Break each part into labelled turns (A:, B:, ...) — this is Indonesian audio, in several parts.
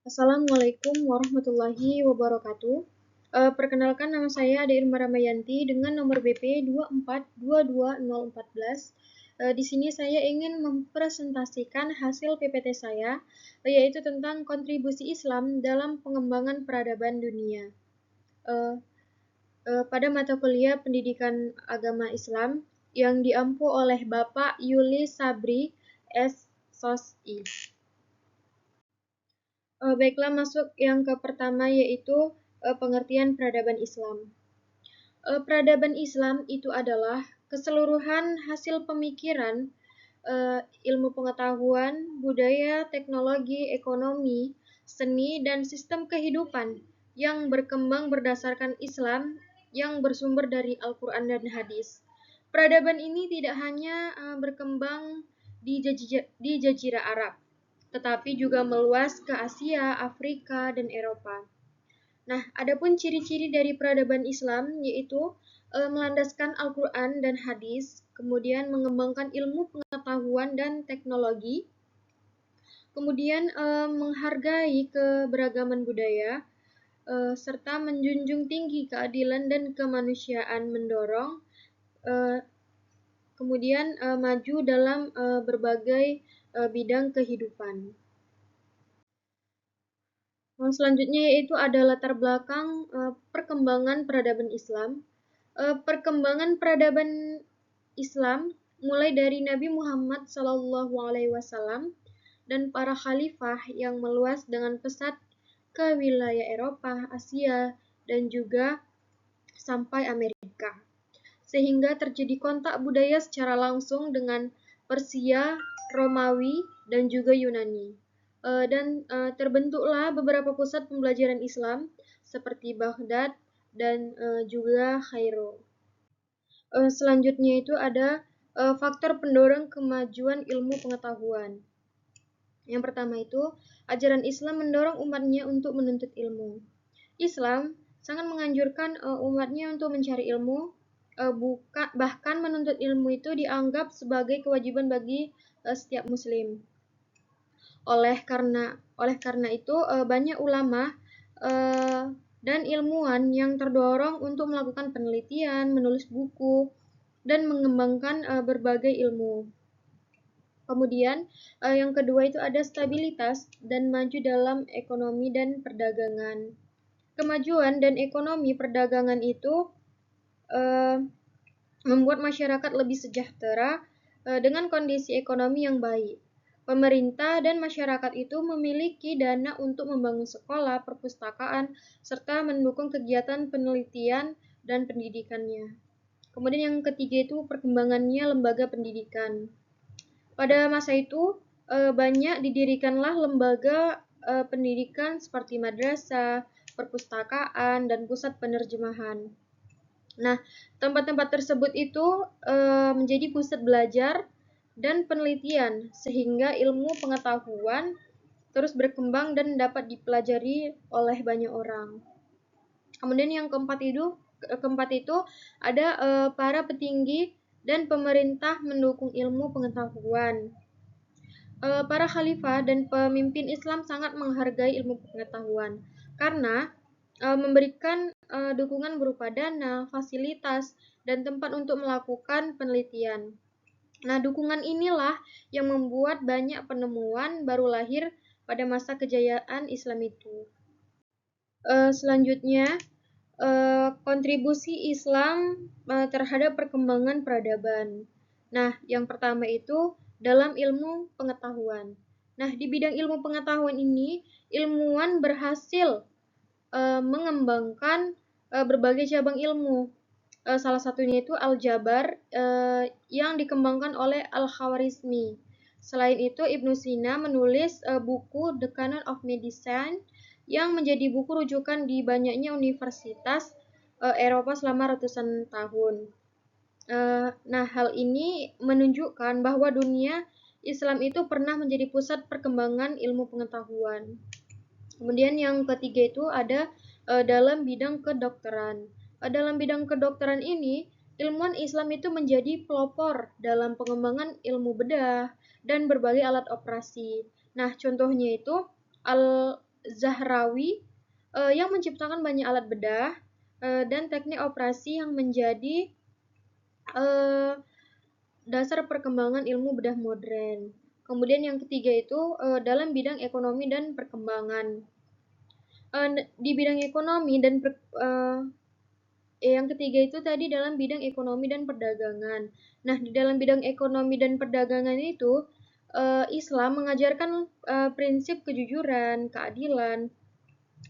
A: Assalamualaikum warahmatullahi wabarakatuh. Perkenalkan, nama saya Ade Irma Ramayanti dengan nomor BP 2422014. Di sini saya ingin mempresentasikan hasil PPT saya, yaitu tentang kontribusi Islam dalam pengembangan peradaban dunia. Pada mata kuliah Pendidikan Agama Islam yang diampu oleh Bapak Yuli Sabri S.Sosi. Baiklah, masuk yang ke pertama, yaitu pengertian peradaban Islam. Peradaban Islam itu adalah keseluruhan hasil pemikiran, ilmu pengetahuan, budaya, teknologi, ekonomi, seni, dan sistem kehidupan yang berkembang berdasarkan Islam yang bersumber dari Al-Quran dan Hadis. Peradaban ini tidak hanya berkembang di Jazirah Arab, tetapi juga meluas ke Asia, Afrika, dan Eropa. Nah, adapun ciri-ciri dari peradaban Islam yaitu melandaskan Al-Quran dan Hadis, kemudian mengembangkan ilmu pengetahuan dan teknologi, kemudian menghargai keberagaman budaya, serta menjunjung tinggi keadilan dan kemanusiaan, mendorong kemudian maju dalam berbagai bidang kehidupan. Selanjutnya yaitu ada latar belakang perkembangan peradaban Islam. Perkembangan peradaban Islam mulai dari Nabi Muhammad SAW dan para khalifah yang meluas dengan pesat ke wilayah Eropa, Asia, dan juga sampai Amerika. Sehingga terjadi kontak budaya secara langsung dengan Persia, Romawi, dan juga Yunani. Dan terbentuklah beberapa pusat pembelajaran Islam seperti Baghdad dan juga Kairo. Selanjutnya itu ada faktor pendorong kemajuan ilmu pengetahuan. Yang pertama itu, ajaran Islam mendorong umatnya untuk menuntut ilmu. Islam sangat menganjurkan umatnya untuk mencari ilmu, bahkan menuntut ilmu itu dianggap sebagai kewajiban bagi setiap muslim. Oleh karena itu banyak ulama dan ilmuwan yang terdorong untuk melakukan penelitian, menulis buku, dan mengembangkan berbagai ilmu. Kemudian yang kedua itu ada stabilitas dan maju dalam ekonomi dan perdagangan. Kemajuan dan ekonomi perdagangan itu membuat masyarakat lebih sejahtera dengan kondisi ekonomi yang baik. Pemerintah dan masyarakat itu memiliki dana untuk membangun sekolah, perpustakaan, serta mendukung kegiatan penelitian dan pendidikannya. Kemudian yang ketiga itu perkembangannya lembaga pendidikan. Pada masa itu banyak didirikanlah lembaga pendidikan seperti madrasah, perpustakaan, dan pusat penerjemahan. Nah, tempat-tempat tersebut itu menjadi pusat belajar dan penelitian sehingga ilmu pengetahuan terus berkembang dan dapat dipelajari oleh banyak orang. Kemudian yang keempat itu ada para petinggi dan pemerintah mendukung ilmu pengetahuan. Para khalifah dan pemimpin Islam sangat menghargai ilmu pengetahuan karena memberikan dukungan berupa dana, fasilitas, dan tempat untuk melakukan penelitian. Nah, dukungan inilah yang membuat banyak penemuan baru lahir pada masa kejayaan Islam itu. Selanjutnya, kontribusi Islam terhadap perkembangan peradaban. Nah, yang pertama itu dalam ilmu pengetahuan. Nah, di bidang ilmu pengetahuan ini, ilmuwan berhasil mengembangkan berbagai cabang ilmu. Salah satunya itu Aljabar yang dikembangkan oleh Al-Khwarizmi. Selain itu, Ibnu Sina menulis buku The Canon of Medicine yang menjadi buku rujukan di banyaknya universitas Eropa selama ratusan tahun. Nah, hal ini menunjukkan bahwa dunia Islam itu pernah menjadi pusat perkembangan ilmu pengetahuan. Kemudian yang ketiga itu ada dalam bidang kedokteran. Dalam bidang kedokteran ini, ilmuwan Islam itu menjadi pelopor dalam pengembangan ilmu bedah dan berbagai alat operasi. Nah, contohnya itu Al-Zahrawi yang menciptakan banyak alat bedah dan teknik operasi yang menjadi eh, dasar perkembangan ilmu bedah modern. Kemudian yang ketiga itu dalam bidang ekonomi dan perkembangan. Di bidang ekonomi dan yang ketiga itu tadi dalam bidang ekonomi dan perdagangan. Nah, di dalam bidang ekonomi dan perdagangan itu Islam mengajarkan prinsip kejujuran, keadilan,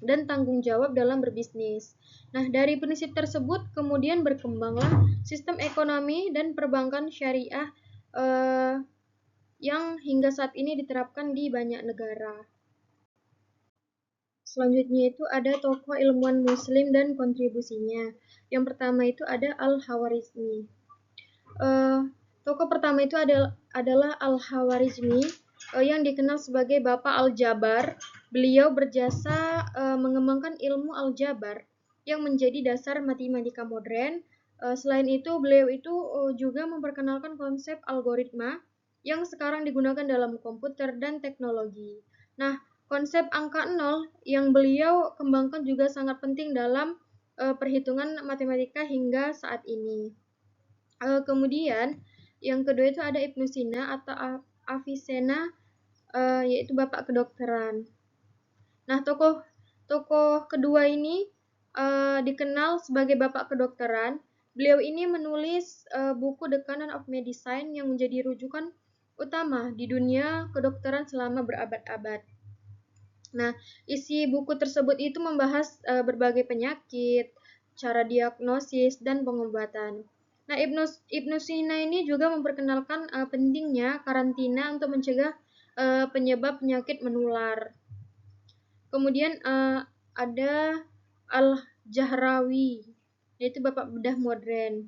A: dan tanggung jawab dalam berbisnis. Nah, dari prinsip tersebut kemudian berkembanglah sistem ekonomi dan perbankan syariah eh, yang hingga saat ini diterapkan di banyak negara. Selanjutnya itu ada tokoh ilmuwan muslim dan kontribusinya. Yang pertama itu ada Al-Hawarizmi. Eh, Tokoh pertama itu adalah Al-Hawarizmi yang dikenal sebagai Bapak Al-Jabar. Beliau berjasa mengembangkan ilmu Al-Jabar yang menjadi dasar matematika modern. Selain itu, beliau itu juga memperkenalkan konsep algoritma yang sekarang digunakan dalam komputer dan teknologi. Nah, konsep angka nol yang beliau kembangkan juga sangat penting dalam perhitungan matematika hingga saat ini. Kemudian yang kedua itu ada Ibnu Sina atau Avicenna, yaitu bapak kedokteran. Nah, tokoh tokoh kedua ini dikenal sebagai bapak kedokteran. Beliau ini menulis buku The Canon of Medicine yang menjadi rujukan utama di dunia kedokteran selama berabad-abad. Nah, isi buku tersebut itu membahas berbagai penyakit, cara diagnosis, dan pengobatan. Nah, Ibnu Sina ini juga memperkenalkan pentingnya karantina untuk mencegah penyebab penyakit menular. Kemudian ada Al-Jahrawi, yaitu bapak bedah modern.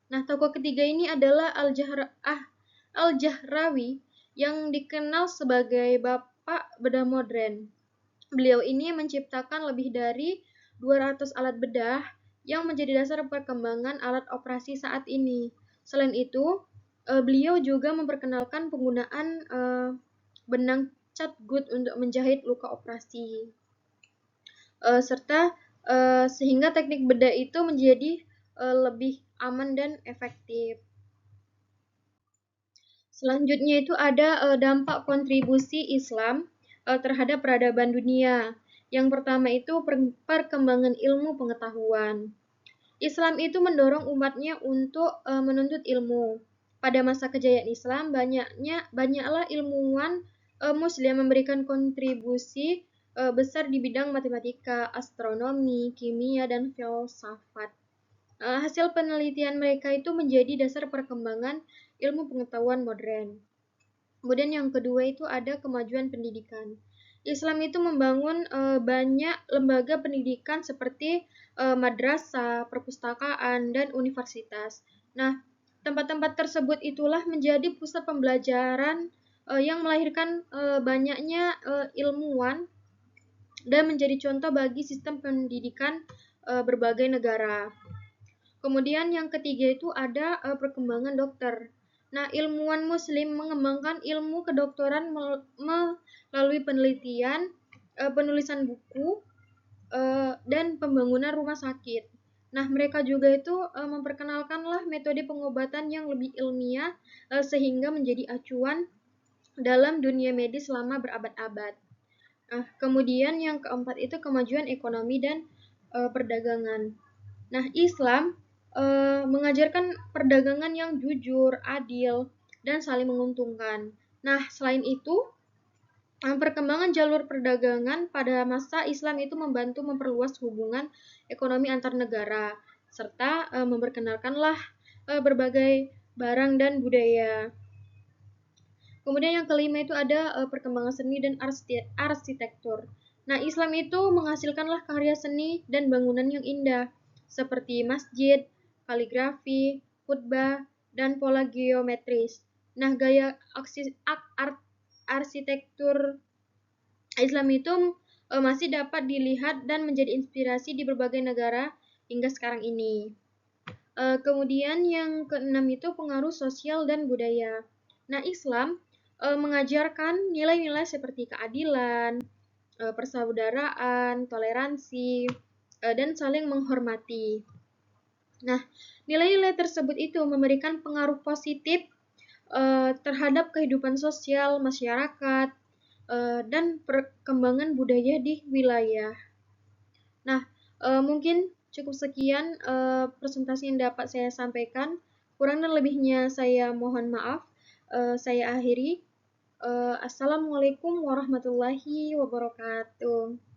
A: Nah, tokoh ketiga ini adalah Al-Jahrawi yang dikenal sebagai bapak bedah modern. Beliau ini menciptakan lebih dari 200 alat bedah yang menjadi dasar perkembangan alat operasi saat ini. Selain itu, beliau juga memperkenalkan penggunaan benang cat gut untuk menjahit luka operasi. Serta sehingga teknik bedah itu menjadi lebih aman dan efektif. Selanjutnya itu ada dampak kontribusi Islam terhadap peradaban dunia. Yang pertama itu perkembangan ilmu pengetahuan. Islam itu mendorong umatnya untuk menuntut ilmu. Pada masa kejayaan Islam, banyaklah ilmuwan Muslim memberikan kontribusi besar di bidang matematika, astronomi, kimia, dan filsafat. Hasil penelitian mereka itu menjadi dasar perkembangan ilmu pengetahuan modern. Kemudian yang kedua itu ada kemajuan pendidikan. Islam itu membangun banyak lembaga pendidikan seperti madrasah, perpustakaan, dan universitas. Nah, tempat-tempat tersebut itulah menjadi pusat pembelajaran yang melahirkan banyaknya ilmuwan dan menjadi contoh bagi sistem pendidikan berbagai negara. Kemudian yang ketiga itu ada perkembangan dokter. Nah, ilmuwan muslim mengembangkan ilmu kedokteran melalui penelitian, penulisan buku, dan pembangunan rumah sakit. Nah, mereka juga itu memperkenalkanlah metode pengobatan yang lebih ilmiah sehingga menjadi acuan dalam dunia medis selama berabad-abad. Nah, kemudian yang keempat itu kemajuan ekonomi dan perdagangan. Nah, Islam mengajarkan perdagangan yang jujur, adil, dan saling menguntungkan. Nah, selain itu, perkembangan jalur perdagangan pada masa Islam itu membantu memperluas hubungan ekonomi antar negara, serta memperkenalkanlah berbagai barang dan budaya. Kemudian yang kelima itu ada perkembangan seni dan arsitektur. Nah, Islam itu menghasilkanlah karya seni dan bangunan yang indah, seperti masjid, kaligrafi, khutbah, dan pola geometris. Nah, gaya arsitektur Islam itu masih dapat dilihat dan menjadi inspirasi di berbagai negara hingga sekarang ini. Kemudian yang keenam itu pengaruh sosial dan budaya. Nah, Islam mengajarkan nilai-nilai seperti keadilan, persaudaraan, toleransi, dan saling menghormati. Nah, nilai-nilai tersebut itu memberikan pengaruh positif terhadap kehidupan sosial masyarakat dan perkembangan budaya di wilayah. Nah, mungkin cukup sekian presentasi yang dapat saya sampaikan. Kurang dan lebihnya saya mohon maaf. Saya akhiri. Assalamualaikum warahmatullahi wabarakatuh.